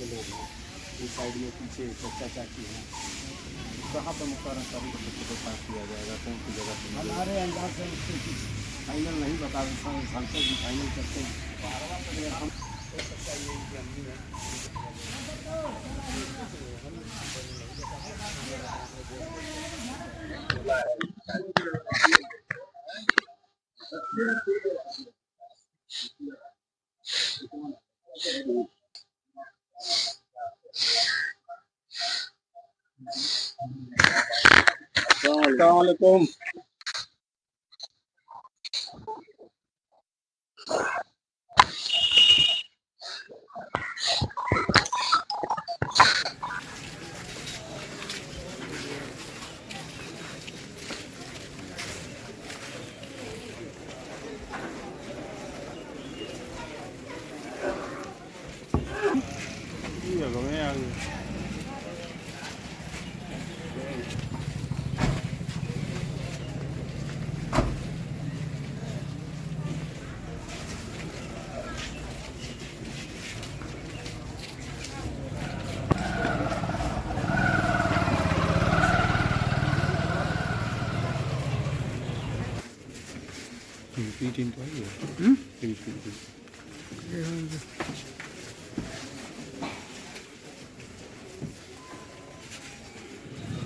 के लोग हैं, इस साइड में पीछे चचा चाची हैं। कहाँ पर मुख्तार अंसारी को बच्चे को पास किया जाएगा, कौन सी जगह पर? हमारे अंदाज से उसके कुछ फाइनल नहीं बता सकता, सांसद भी फाइनल करते हैं। हम हो सकता है ये आदमी है। अस्सलाम वालेकुम।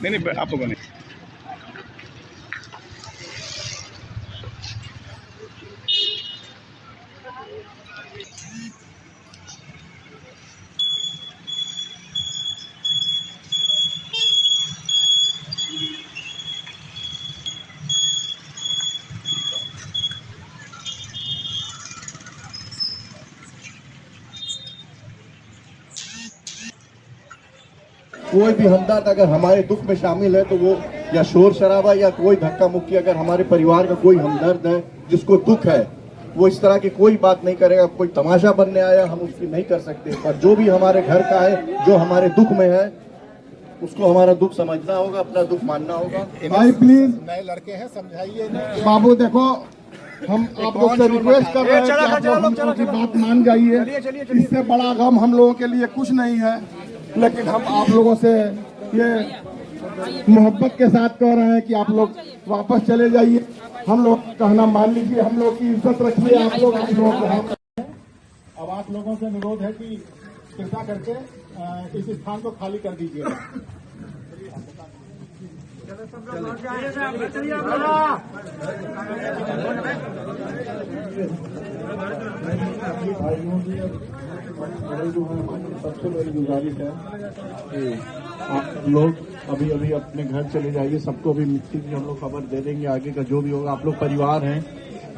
नहीं आप लोगों ने कोई भी हमदर्द अगर हमारे दुख में शामिल है तो वो या शोर शराबा या कोई धक्का मुक्की, अगर हमारे परिवार का कोई हमदर्द है जिसको दुख है, वो इस तरह की कोई बात नहीं करेगा। कोई तमाशा बनने आया हम उसकी नहीं कर सकते, पर जो भी हमारे घर का है, जो हमारे दुख में है, उसको हमारा दुख समझना होगा, अपना दुख मानना होगा। भाई प्लीज नए लड़के हैं, समझाइए। बाबू देखो, हम आप लोग से रिक्वेस्ट कर रहे हैं कि आप लोग हम लोगों की बात मान जाइए। इससे बड़ा गम हम लोगों के लिए कुछ नहीं है, लेकिन हम आप लोगों से ये मोहब्बत के साथ कह रहे हैं कि आप लोग वापस चले जाइए। हम लोग कहना मान लीजिए, हम लोग की इज्जत रखिए। आप लोगों को अब आप लोगों से अनुरोध है कि कृपया करके इस स्थान को खाली कर दीजिएगा। सबसे बड़ी गुजारिश है कि आप लोग अभी अभी अपने घर चले जाइए। सबको भी मिक्सी की हम लोग खबर दे देंगे, आगे का जो भी होगा। आप लोग परिवार हैं,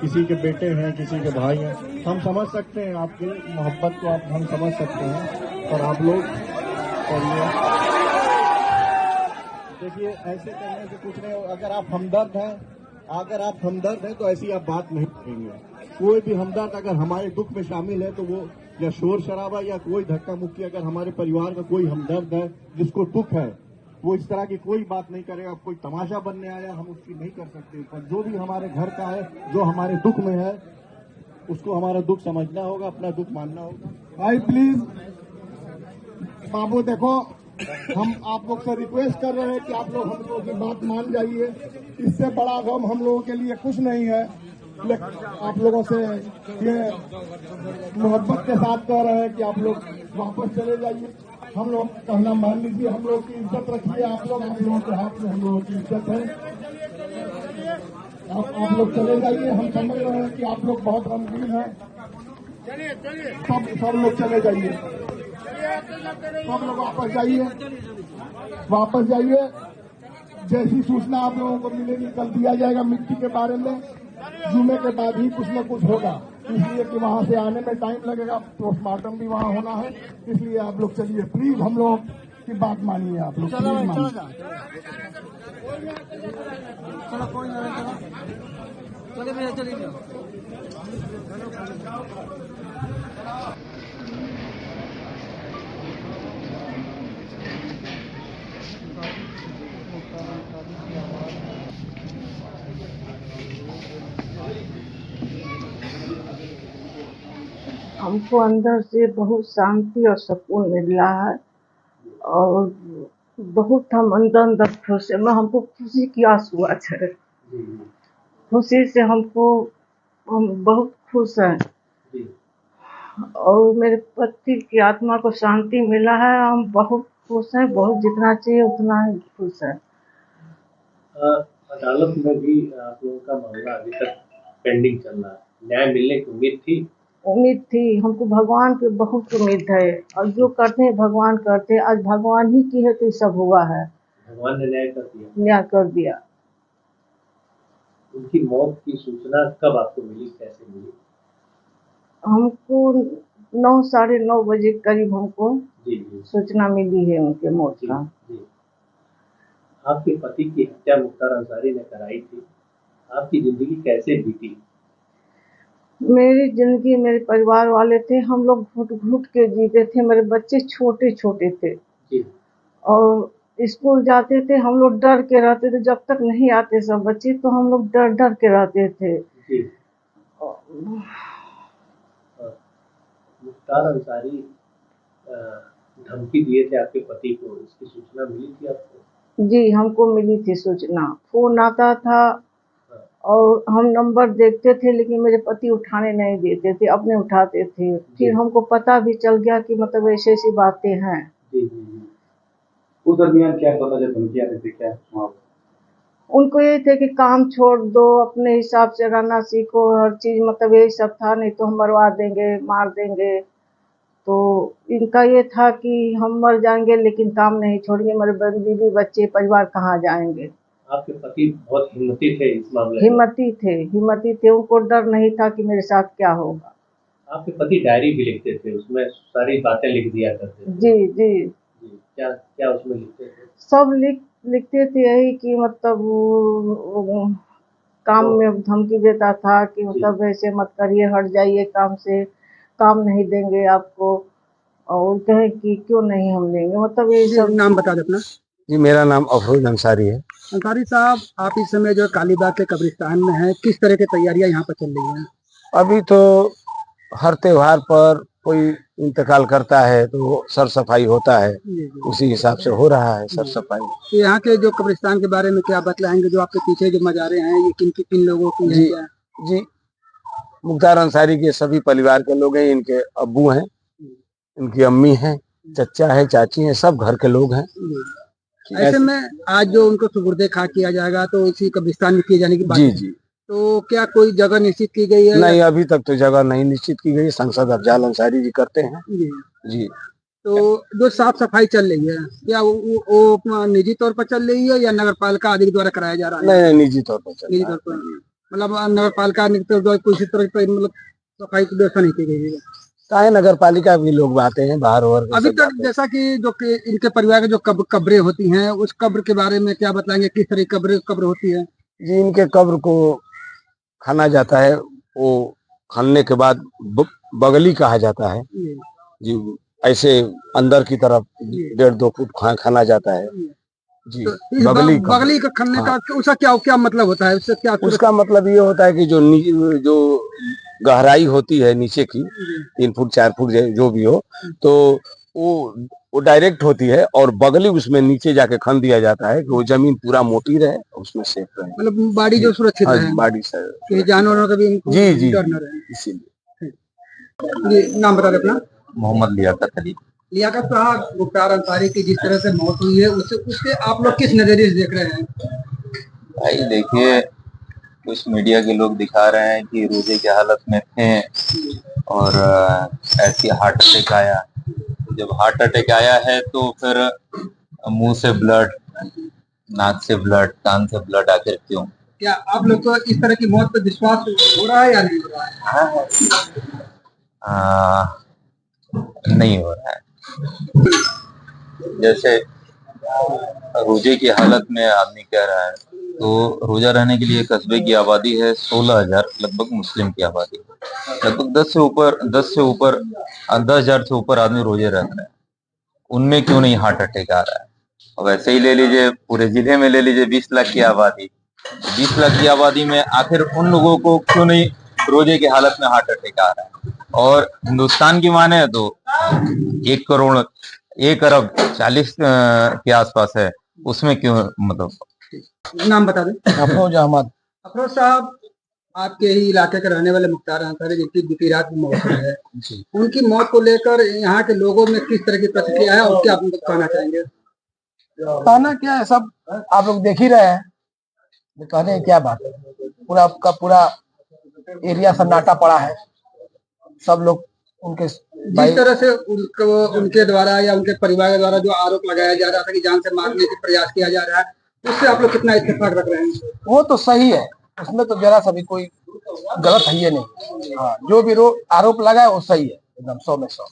किसी के बेटे हैं, किसी के भाई हैं, हम समझ सकते हैं आपकी मोहब्बत को, हम समझ सकते हैं। और आप लोग देखिए, ऐसे करने से कुछ नहीं। अगर आप हमदर्द हैं तो ऐसी आप बात नहीं करेंगे। कोई भी हमदर्द अगर हमारे दुख में शामिल है तो वो या शोर शराबा या कोई धक्का मुक्की, अगर हमारे परिवार का कोई हमदर्द है जिसको दुख है, वो इस तरह की कोई बात नहीं करेगा। कोई तमाशा बनने आया हम उसकी नहीं कर सकते, पर जो भी हमारे घर का है, जो हमारे दुख में है, उसको हमारा दुख समझना होगा, अपना दुख मानना होगा। भाई प्लीज बाबू देखो, हम आप लोग से रिक्वेस्ट कर रहे हैं कि आप लोग हम लोगों की बात मान जाइए। इससे बड़ा गम हम लोगों के लिए कुछ नहीं है, लेकिन आप लोगों से ये मोहब्बत के साथ कह रहे हैं कि आप लोग वापस चले जाइए। हम लोग कहना मान लीजिए, हम लोग की इज्जत रखिए। आप लोगों के हाथ में हम लोगों की इज्जत है। आप लोग चले जाइए। हम समझ रहे हैं कि आप लोग बहुत गमगीन हैं। सब लोग चले जाइए, सब लोग वापस जाइए। जैसी सूचना आप लोगों को मिलेगी कल दिया जाएगा मिट्टी के बारे में। जुमे के बाद ही कुछ न कुछ होगा, इसलिए कि वहां से आने में टाइम लगेगा, पोस्टमार्टम भी वहां होना है। इसलिए आप लोग चलिए, प्लीज हम लोग की बात मानिए। आप लोग चलो कोई चलिए। हमको अंदर से बहुत शांति और सुकून मिल रहा है और बहुत हम अंदर अंदर खुश है। मैं हमको खुशी की आंसू आ रहे, खुशी से हम बहुत खुश हैं और मेरे पति की आत्मा को शांति मिला है। हम बहुत खुश हैं, बहुत जितना चाहिए उतना ही खुश है। अदालत में भी आप लोगों का मामला अभी तक पेंडिंग चल रहा है, न्याय मिलने की उम्मीद थी? उम्मीद थी, हमको भगवान पे बहुत उम्मीद है और जो करते हैं भगवान करते हैं। आज भगवान ही की है तो ये सब हुआ है, भगवान ने न्याय कर दिया। न्याय कर दिया। उनकी मौत की सूचना कब आपको मिली, कैसे मिली? हमको 9 साढ़े 9 बजे करीब हमको जी सूचना मिली है उनके मौत का। जी। आपके पति की हत्या मुख्तार अंसारी ने कराई थी, आपकी जिंदगी कैसे बीती? मेरी जिंदगी, मेरे परिवार वाले थे, हम लोग घुट घुट के जीते थे। मेरे बच्चे छोटे छोटे थे जी। और स्कूल जाते थे, हम लोग डर के रहते थे। जब तक नहीं आते सब बच्चे तो हम लोग डर डर के रहते थे। जी। मुख्तार अंसारी धमकी दिए थे आपके पति को, इसकी सूचना मिली थी आपको? जी, हमको मिली थी सूचना। फोन आता था और हम नंबर देखते थे लेकिन मेरे पति उठाने नहीं देते थे, अपने उठाते थे। फिर हमको पता भी चल गया कि मतलब ऐसी ऐसी बातें हैं। जी जी जी। उस दरमियान क्या पता जब धमकी आती थी क्या आप? उनको ये थे कि काम छोड़ दो, अपने हिसाब से रहना सीखो, हर चीज मतलब यही सब था, नहीं तो हम मरवा देंगे, मार देंगे। तो इनका ये था कि हम मर जाएंगे लेकिन काम नहीं छोड़ेंगे, मेरे बीवी बच्चे परिवार कहाँ जाएंगे। आपके पति बहुत हिम्मती थे इस मामले में? हिम्मती थे, उनको डर नहीं था कि मेरे साथ क्या होगा। आपके पति डायरी भी लिखते थे, उसमें सारी बातें लिख दिया करते थे? जी जी जी। क्या क्या उसमें लिखते थे? सब लिखते थे यही कि मतलब वो काम में धमकी देता था कि मतलब ऐसे मत करिए, हट जाइए काम से, काम नहीं देंगे आपको। और कहे कि क्यों नहीं हम लेंगे, मतलब ये सब। नाम बता दे अपना। जी, मेरा नाम अफरोज अंसारी है। अंसारी साहब, आप इस समय जो कालीबाग के कब्रिस्तान में हैं, किस तरह की तैयारियां यहाँ पर चल रही हैं? अभी तो हर त्योहार पर कोई इंतकाल करता है तो सर सफाई होता है, उसी हिसाब से हो रहा है सर सफाई। तो यहाँ के जो कब्रिस्तान के बारे में क्या बतलाएंगे, जो आपके पीछे जो मजारे हैं ये किन लोगों की जी हैं? जी, मुख्तार अंसारी के सभी परिवार के लोग हैं। इनके अब्बू हैं, इनकी अम्मी हैं, चचा है, चाची हैं, सब घर के लोग हैं। ऐसे में आज जो उनको सुपुर्दे खा किया जाएगा तो इसी कब्रिस्तान में किए जाने की बात जी है। जी। तो क्या कोई जगह निश्चित की गई है? नहीं, अभी तक तो जगह नहीं निश्चित की गई। सांसद अफजाल अंसारी जी करते हैं जी। तो जो साफ सफाई चल रही है, क्या वो निजी तौर पर चल रही है या नगर पालिका आदि द्वारा कराया जा रहा है? नहीं, निजी तौर पर चल निजी रहा है। तौर पर, मतलब नगर पालिका किसी तरह की मतलब सफाई की व्यवस्था नहीं की गई है? चाहे नगर पालिका भी लोग आते हैं बाहर और अभी तक जैसा कि जो कि इनके परिवार के जो कब्रें होती हैं, उस कब्र के बारे में क्या बताएंगे, किस तरह की कब्र होती है? जी, इनके कब्र को खना जाता है, वो खनने के बाद बगली कहा जाता है जी। ऐसे अंदर की तरफ 1.5-2 फुट खना जाता है जी। तो बगली का खनने का उसका क्या मतलब होता है? उससे क्या? उसका मतलब ये होता है कि जो गहराई होती है नीचे की 3 फुट 4 फुट जो भी हो, तो वो डायरेक्ट होती है और बगली उसमें नीचे जाके खन दिया जाता है कि वो जमीन पूरा मोटी रहे, उसमें सेफ रहे, मतलब बाड़ी जो सुरक्षित रहे, बाड़ी से जानवरों का भी जी डर न रहे। इसीलिए। नाम बता दे अपना। मोहम्मद लियाकत अली। लियाकत साहब, मुख्तार अंसारी की जिस तरह से मौत हुई है उससे आप लोग किस नजरिए से देख रहे हैं? भाई देखिए, कुछ मीडिया के लोग दिखा रहे हैं कि रोजे की हालत में थे और ऐसी हार्ट अटैक आया। जब हार्ट अटैक आया है तो फिर मुंह से ब्लड, नाक से ब्लड, कान से ब्लड, आखिर क्यों? क्या आप लोग को इस तरह की मौत पर विश्वास हो रहा है या नहीं हो रहा है? नहीं हो रहा है। जैसे रोजे की हालत में आदमी कह रहा है, तो रोजा रहने के लिए कस्बे की आबादी है 16,000, लगभग मुस्लिम की आबादी, लगभग 10 से ऊपर 10,000 से ऊपर आदमी रोजे रह रहे हैं। उनमें क्यों नहीं हार्ट अटैक आ रहा है? वैसे ही ले लीजिए, पूरे जिले में ले लीजिए 20 लाख की आबादी, 20 लाख की आबादी में आखिर उन लोगों को क्यों नहीं रोजे की हालत में हार्ट अटैक आ रहा है? और हिंदुस्तान की माने तो 1 करोड़ 1 अरब 40 के आसपास है, उसमें क्यों मतलब। नाम बता दें। अफरोज अहमद। अफरोज साहब, आपके ही इलाके के रहने वाले मुख्तार अंसारी जिनकी बीती रात में मौत हुई है, उनकी मौत को लेकर यहाँ के लोगों में किस तरह की प्रतिक्रिया है और क्या आप कहना चाहेंगे? कहना क्या है, सब आप लोग देख ही रहे हैं, कहने की क्या बात है। पूरा का पूरा एरिया सन्नाटा पड़ा है, सब लोग उनके जिस तरह से उनके द्वारा या उनके परिवार के द्वारा जो आरोप लगाया जा रहा था कि जान से मारने का प्रयास किया जा रहा है, उससे आप लोग कितना इत्तेफाक रख रहे हैं? वो तो सही है, उसमें तो जरा सा भी कोई गलत है ये नहीं। हाँ, जो भी आरोप लगा है वो सही है, एकदम 100 में 100।